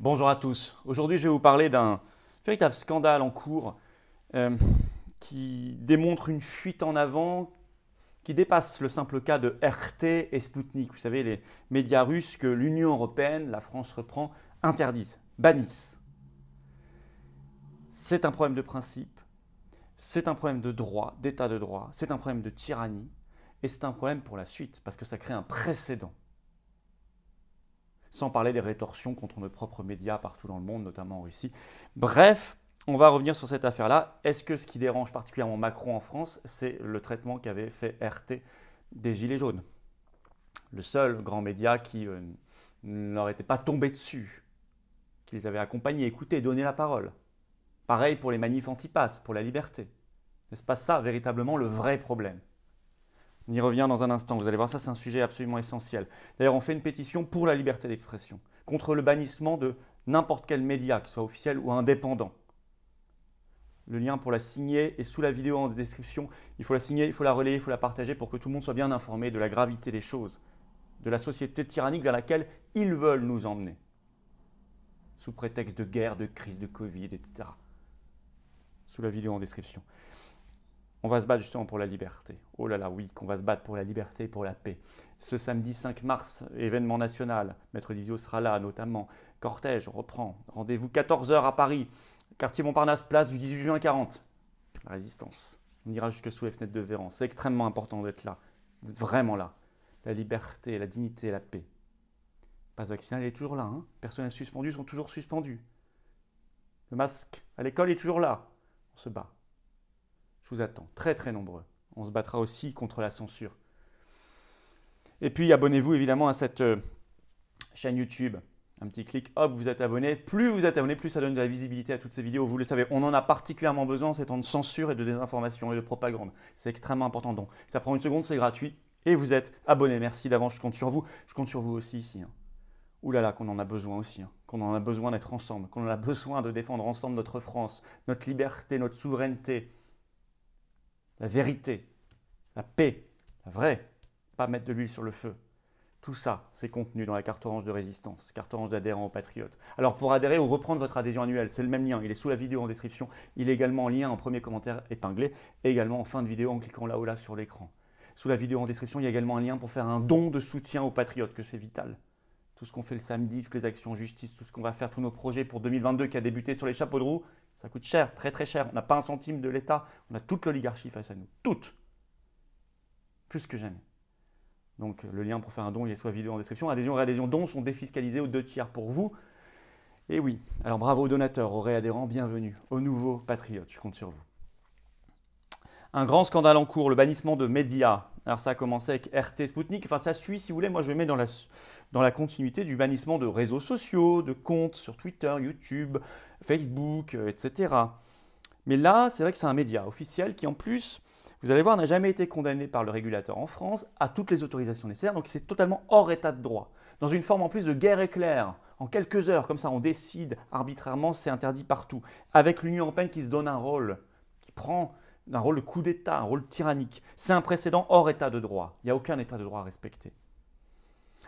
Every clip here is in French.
Bonjour à tous. Aujourd'hui, je vais vous parler d'un véritable scandale en cours qui démontre une fuite en avant qui dépasse le simple cas de RT et Sputnik. Vous savez, les médias russes que l'Union européenne, la France reprend, interdisent, bannissent. C'est un problème de principe, c'est un problème de droit, d'état de droit, c'est un problème de tyrannie et c'est un problème pour la suite parce que ça crée un précédent. Sans parler des rétorsions contre nos propres médias partout dans le monde, notamment en Russie. Bref, on va revenir sur cette affaire-là. Est-ce que ce qui dérange particulièrement Macron en France, c'est le traitement qu'avait fait RT des Gilets jaunes? Le seul grand média qui ne leur était pas tombé dessus, qui les avait accompagnés, écoutés, donné la parole. Pareil pour les manifs anti-pass, pour la liberté. N'est-ce pas ça véritablement le vrai problème? On y revient dans un instant, vous allez voir, ça c'est un sujet absolument essentiel. D'ailleurs, on fait une pétition pour la liberté d'expression, contre le bannissement de n'importe quel média, qu'il soit officiel ou indépendant. Le lien pour la signer est sous la vidéo en description. Il faut la signer, il faut la relayer, il faut la partager pour que tout le monde soit bien informé de la gravité des choses, de la société tyrannique vers laquelle ils veulent nous emmener, sous prétexte de guerre, de crise, de Covid, etc. Sous la vidéo en description. On va se battre justement pour la liberté. Oh là là, oui, qu'on va se battre pour la liberté et pour la paix. Ce samedi 5 mars, événement national, Maître Didio sera là notamment. Cortège reprend. Rendez-vous 14 h à Paris, quartier Montparnasse, place du 18 juin 40. La résistance. On ira jusque sous les fenêtres de Véran. C'est extrêmement important d'être là, d'être vraiment là. La liberté, la dignité, la paix. Le passe vaccinal est toujours là. Hein. Personnels suspendus sont toujours suspendus. Le masque à l'école est toujours là. On se bat. Je vous attends, très très nombreux. On se battra aussi contre la censure. Et puis abonnez-vous évidemment à cette chaîne YouTube. Un petit clic, hop, vous êtes abonné. Plus vous êtes abonné, plus ça donne de la visibilité à toutes ces vidéos. Vous le savez, on en a particulièrement besoin en ces temps de censure et de désinformation et de propagande. C'est extrêmement important. Donc, ça prend une seconde, c'est gratuit. Et vous êtes abonné. Merci d'avance, je compte sur vous. Je compte sur vous aussi ici. Hein. Ouh là là, qu'on en a besoin aussi. Hein. Qu'on en a besoin d'être ensemble. Qu'on en a besoin de défendre ensemble notre France, notre liberté, notre souveraineté. La vérité, la paix, la vraie, pas mettre de l'huile sur le feu. Tout ça, c'est contenu dans la carte orange de résistance, carte orange d'adhérent aux Patriotes. Alors pour adhérer ou reprendre votre adhésion annuelle, c'est le même lien, il est sous la vidéo en description, il est également en lien en premier commentaire épinglé, et également en fin de vidéo en cliquant là ou là sur l'écran. Sous la vidéo en description, il y a également un lien pour faire un don de soutien aux Patriotes, que c'est vital. Tout ce qu'on fait le samedi, toutes les actions en justice, tout ce qu'on va faire, tous nos projets pour 2022 qui a débuté sur les chapeaux de roue, ça coûte cher, très très cher. On n'a pas un centime de l'État, on a toute l'oligarchie face à nous. Toute. Plus que jamais. Donc le lien pour faire un don, il est sous la vidéo en description. Adhésion et réadhésion dons sont défiscalisés aux 2/3 pour vous. Et oui, alors bravo aux donateurs, aux réadhérents, bienvenue, aux nouveaux patriotes, je compte sur vous. Un grand scandale en cours, le bannissement de médias. Alors ça a commencé avec RT Sputnik, enfin ça suit si vous voulez, moi je mets dans la continuité du bannissement de réseaux sociaux, de comptes sur Twitter, YouTube, Facebook, etc. Mais là, c'est vrai que c'est un média officiel qui en plus, vous allez voir, n'a jamais été condamné par le régulateur en France, à toutes les autorisations nécessaires, donc c'est totalement hors état de droit. Dans une forme en plus de guerre éclair, en quelques heures, comme ça on décide arbitrairement, c'est interdit partout, avec l'Union européenne qui se donne un rôle, qui prend un rôle de coup d'État, un rôle tyrannique. C'est un précédent hors état de droit. Il n'y a aucun état de droit à respecter.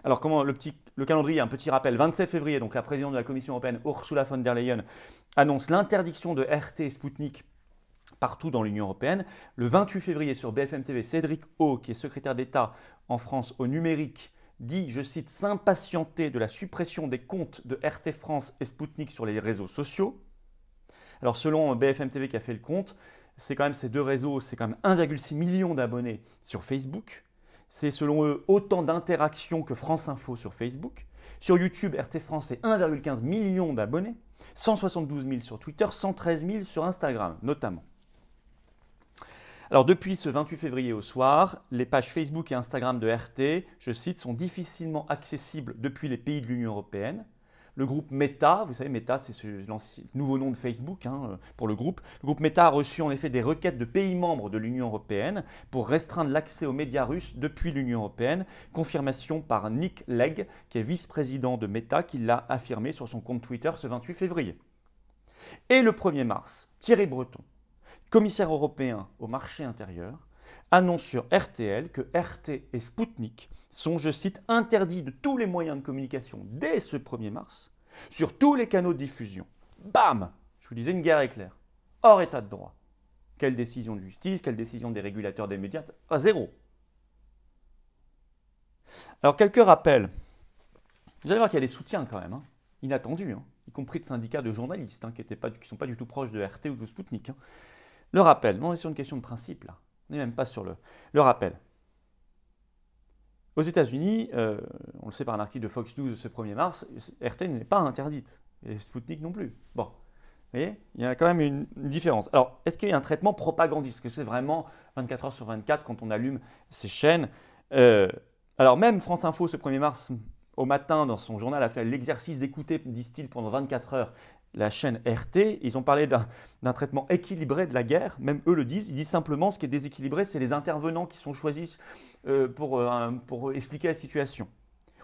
Alors, comment le calendrier, un petit rappel. 27 février, donc la présidente de la Commission européenne, Ursula von der Leyen, annonce l'interdiction de RT et Sputnik partout dans l'Union européenne. Le 28 février, sur BFM TV, Cédric O, qui est secrétaire d'État en France au numérique, dit, je cite, s'impatienter de la suppression des comptes de RT France et Sputnik sur les réseaux sociaux. Alors, selon BFM TV qui a fait le compte, c'est quand même ces deux réseaux, c'est quand même 1,6 million d'abonnés sur Facebook. C'est selon eux autant d'interactions que France Info sur Facebook. Sur YouTube, RT France, c'est 1,15 million d'abonnés, 172 000 sur Twitter, 113 000 sur Instagram notamment. Alors depuis ce 28 février au soir, les pages Facebook et Instagram de RT, je cite, sont difficilement accessibles depuis les pays de l'Union européenne. Le groupe Meta, vous savez, Meta, c'est ce nouveau nom de Facebook pour le groupe. Le groupe Meta a reçu en effet des requêtes de pays membres de l'Union européenne pour restreindre l'accès aux médias russes depuis l'Union européenne. Confirmation par Nick Clegg, qui est vice-président de Meta, qui l'a affirmé sur son compte Twitter ce 28 février. Et le 1er mars, Thierry Breton, commissaire européen au marché intérieur, annonce sur RTL que RT et Sputnik sont, je cite, interdits de tous les moyens de communication dès ce 1er mars Sur tous les canaux de diffusion. Bam! Je vous disais une guerre éclair. Hors état de droit. Quelle décision de justice, quelle décision des régulateurs des médias? Zéro. Alors, quelques rappels. Vous allez voir qu'il y a des soutiens quand même, hein, inattendus, hein, y compris de syndicats de journalistes, hein, qui ne sont pas du tout proches de RT ou de Sputnik. Hein. Le rappel, non, on est sur une question de principe, là. On n'est même pas sur le rappel. Aux États-Unis, on le sait par un article de Fox News ce 1er mars, RT n'est pas interdite, et Sputnik non plus. Bon, vous voyez, il y a quand même une différence. Alors, est-ce qu'il y a un traitement propagandiste? Est-ce que c'est vraiment 24 heures sur 24 quand on allume ces chaînes? Alors, même France Info, ce 1er mars, au matin, dans son journal, a fait l'exercice d'écouter, disent-ils, pendant 24 heures, la chaîne RT. Ils ont parlé d'un traitement équilibré de la guerre. Même eux le disent. Ils disent simplement ce qui est déséquilibré, c'est les intervenants qui sont choisis pour expliquer la situation.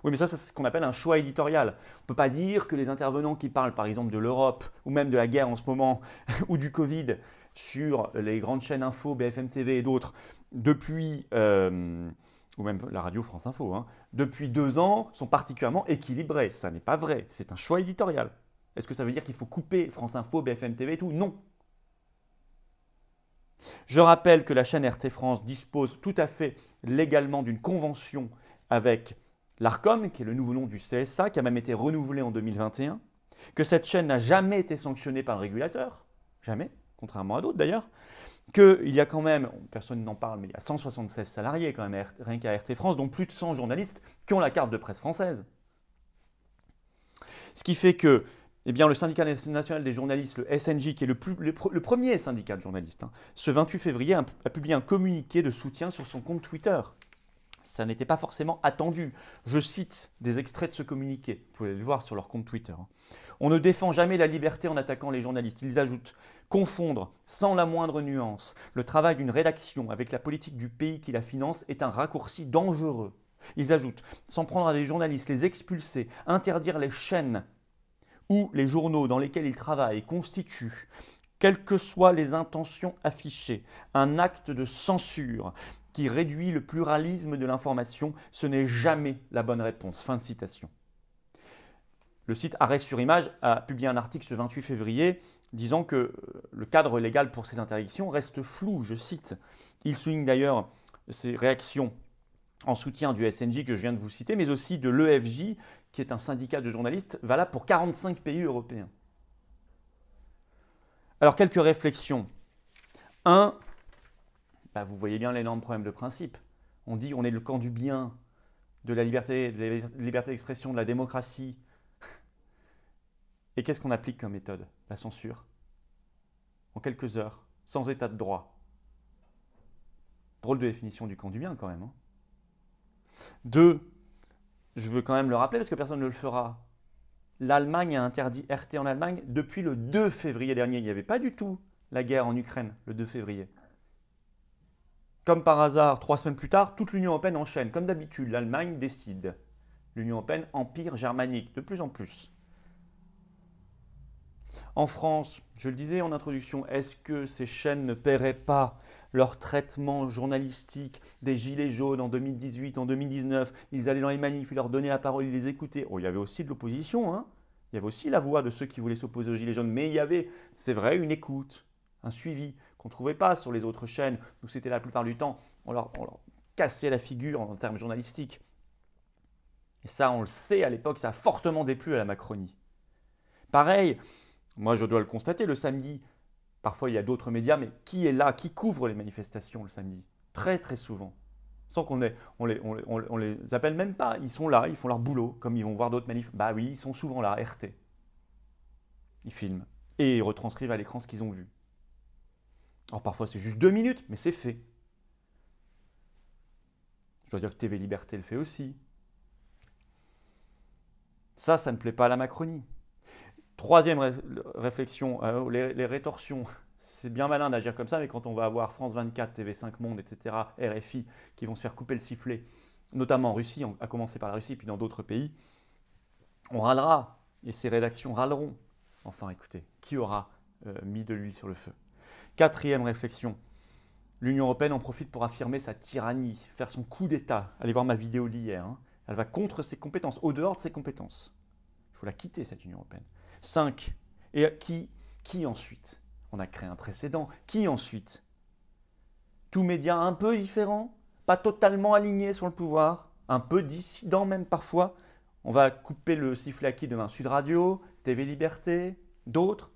Oui, mais ça, c'est ce qu'on appelle un choix éditorial. On ne peut pas dire que les intervenants qui parlent, par exemple, de l'Europe ou même de la guerre en ce moment ou du Covid sur les grandes chaînes info, BFM TV et d'autres, depuis, ou même la radio France Info, hein, depuis 2 ans, sont particulièrement équilibrés. Ça n'est pas vrai. C'est un choix éditorial. Est-ce que ça veut dire qu'il faut couper France Info, BFM TV et tout? Non. Je rappelle que la chaîne RT France dispose tout à fait légalement d'une convention avec l'ARCOM, qui est le nouveau nom du CSA, qui a même été renouvelé en 2021, que cette chaîne n'a jamais été sanctionnée par le régulateur, jamais, contrairement à d'autres d'ailleurs, qu'il y a quand même, personne n'en parle, mais il y a 176 salariés quand même, rien qu'à RT France, dont plus de 100 journalistes qui ont la carte de presse française. Ce qui fait que eh bien, le syndicat national des journalistes, le SNJ, qui est le premier syndicat de journalistes, hein, ce 28 février a publié un communiqué de soutien sur son compte Twitter. Ça n'était pas forcément attendu. Je cite des extraits de ce communiqué. Vous pouvez le voir sur leur compte Twitter. Hein. On ne défend jamais la liberté en attaquant les journalistes. Ils ajoutent « Confondre, sans la moindre nuance, le travail d'une rédaction avec la politique du pays qui la finance est un raccourci dangereux. » Ils ajoutent « S'en prendre à des journalistes, les expulser, interdire les chaînes ou les journaux dans lesquels ils travaillent constituent, quelles que soient les intentions affichées, un acte de censure qui réduit le pluralisme de l'information. Ce n'est jamais la bonne réponse. » Fin de citation. Le site Arrêt sur Image a publié un article ce 28 février disant que le cadre légal pour ces interdictions reste flou, je cite. Il souligne d'ailleurs ces réactions en soutien du SNJ que je viens de vous citer, mais aussi de l'EFJ, qui est un syndicat de journalistes valable pour 45 pays européens. Alors, quelques réflexions. 1, vous voyez bien l'énorme problème de principe. On dit on est le camp du bien, de la liberté d'expression, de la démocratie. Et qu'est-ce qu'on applique comme méthode? La censure. En quelques heures, sans état de droit. Drôle de définition du camp du bien quand même. Hein. 2, je veux quand même le rappeler parce que personne ne le fera. L'Allemagne a interdit RT en Allemagne depuis le 2 février dernier. Il n'y avait pas du tout la guerre en Ukraine le 2 février. Comme par hasard, 3 semaines plus tard, toute l'Union européenne enchaîne. Comme d'habitude, l'Allemagne décide. L'Union européenne, empire germanique, de plus en plus. En France, je le disais en introduction, est-ce que ces chaînes ne paieraient pas leur traitement journalistique des Gilets jaunes en 2018, en 2019? Ils allaient dans les manifs, ils leur donnaient la parole, ils les écoutaient. Oh, il y avait aussi de l'opposition, hein. Il y avait aussi la voix de ceux qui voulaient s'opposer aux Gilets jaunes, mais il y avait, c'est vrai, une écoute, un suivi qu'on ne trouvait pas sur les autres chaînes, où c'était la plupart du temps, on leur cassait la figure en termes journalistiques. Et ça, on le sait, à l'époque, ça a fortement déplu à la Macronie. Pareil, moi je dois le constater, le samedi, parfois il y a d'autres médias, mais qui est là, qui couvre les manifestations le samedi? Très très souvent. Sans qu'on les appelle même pas, ils sont là, ils font leur boulot, comme ils vont voir d'autres manifs. Bah oui, ils sont souvent là, RT. Ils filment et ils retranscrivent à l'écran ce qu'ils ont vu. Alors parfois c'est juste 2 minutes, mais c'est fait. Je dois dire que TV Liberté le fait aussi. Ça ne plaît pas à la Macronie. 3e réflexion, les rétorsions. C'est bien malin d'agir comme ça, mais quand on va avoir France 24, TV5 Monde, etc., RFI, qui vont se faire couper le sifflet, notamment en Russie, à commencer par la Russie, puis dans d'autres pays, on râlera, et ces rédactions râleront. Enfin, écoutez, qui aura mis de l'huile sur le feu? 4e réflexion, l'Union européenne en profite pour affirmer sa tyrannie, faire son coup d'État. Allez voir ma vidéo d'hier, hein. Elle va contre ses compétences, au dehors de ses compétences. Il faut la quitter, cette Union européenne. 5. Et qui ensuite? On a créé un précédent. Qui ensuite? Tout média un peu différent, pas totalement aligné sur le pouvoir, un peu dissident même parfois. On va couper le sifflet à qui demain? Sud Radio, TV Liberté, d'autres.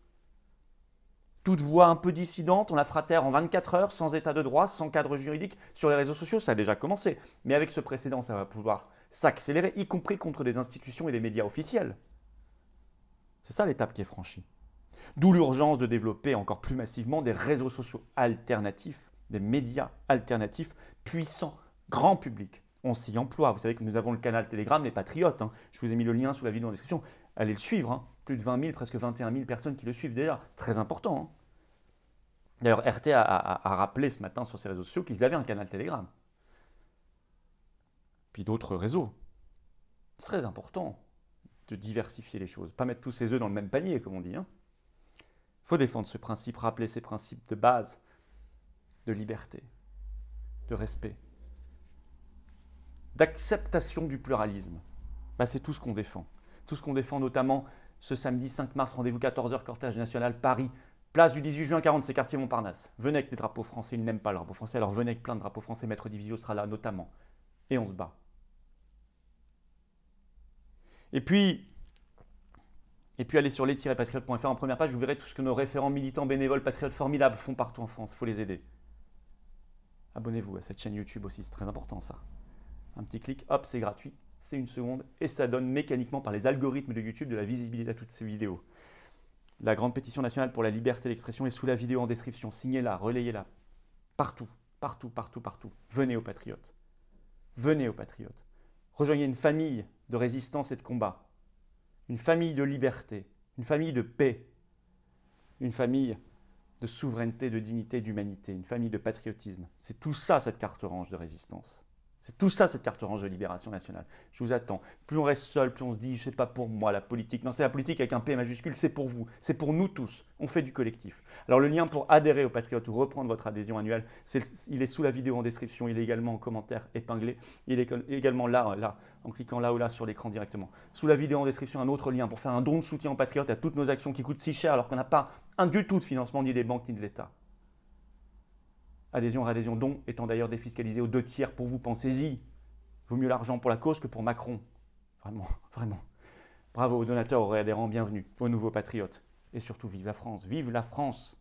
Toute voix un peu dissidente, on la fera taire en 24 heures, sans état de droit, sans cadre juridique. Sur les réseaux sociaux, ça a déjà commencé. Mais avec ce précédent, ça va pouvoir s'accélérer, y compris contre des institutions et des médias officiels. C'est ça l'étape qui est franchie. D'où l'urgence de développer encore plus massivement des réseaux sociaux alternatifs, des médias alternatifs, puissants, grand public. On s'y emploie. Vous savez que nous avons le canal Telegram, les Patriotes. Je vous ai mis le lien sous la vidéo en description. Allez le suivre. Plus de 20 000, presque 21 000 personnes qui le suivent déjà. C'est très important. D'ailleurs, RT a rappelé ce matin sur ses réseaux sociaux qu'ils avaient un canal Telegram. Puis d'autres réseaux. C'est très important de diversifier les choses. Pas mettre tous ses œufs dans le même panier, comme on dit. Il faut défendre ce principe, rappeler ces principes de base, de liberté, de respect, d'acceptation du pluralisme. C'est tout ce qu'on défend. Tout ce qu'on défend notamment ce samedi 5 mars, rendez-vous 14 h, cortège national, Paris, place du 18 juin 40, c'est quartier Montparnasse. Venez avec des drapeaux français, ils n'aiment pas le drapeau français, alors venez avec plein de drapeaux français, Maître Divisio sera là notamment. Et on se bat. Et puis allez sur les-patriotes.fr en première page, vous verrez tout ce que nos référents militants, bénévoles, patriotes formidables font partout en France. Il faut les aider. Abonnez-vous à cette chaîne YouTube aussi, c'est très important ça. Un petit clic, hop, c'est gratuit, c'est 1 seconde et ça donne mécaniquement par les algorithmes de YouTube de la visibilité à toutes ces vidéos. La grande pétition nationale pour la liberté d'expression est sous la vidéo en description. Signez-la, relayez-la. Partout, partout, partout, partout. Venez aux Patriotes. Venez aux Patriotes. Rejoignez une famille de résistance et de combat. Une famille de liberté. Une famille de paix. Une famille de souveraineté, de dignité, d'humanité. Une famille de patriotisme. C'est tout ça, cette carte orange de résistance. C'est tout ça, cette carte orange de libération nationale. Je vous attends. Plus on reste seul, plus on se dit, je sais pas pour moi, la politique. Non, c'est la politique avec un P majuscule, c'est pour vous. C'est pour nous tous. On fait du collectif. Alors le lien pour adhérer aux Patriotes ou reprendre votre adhésion annuelle, il est sous la vidéo en description. Il est également en commentaire épinglé. Il est également là, en cliquant là ou là sur l'écran directement. Sous la vidéo en description, un autre lien pour faire un don de soutien aux Patriotes à toutes nos actions qui coûtent si cher alors qu'on n'a pas du tout de financement ni des banques ni de l'État. Adhésion, réadhésion, don étant d'ailleurs défiscalisé aux 2 tiers pour vous, pensez-y. Vaut mieux l'argent pour la cause que pour Macron. Vraiment, vraiment. Bravo aux donateurs, aux réadhérents, bienvenue, aux nouveaux patriotes. Et surtout, vive la France, vive la France!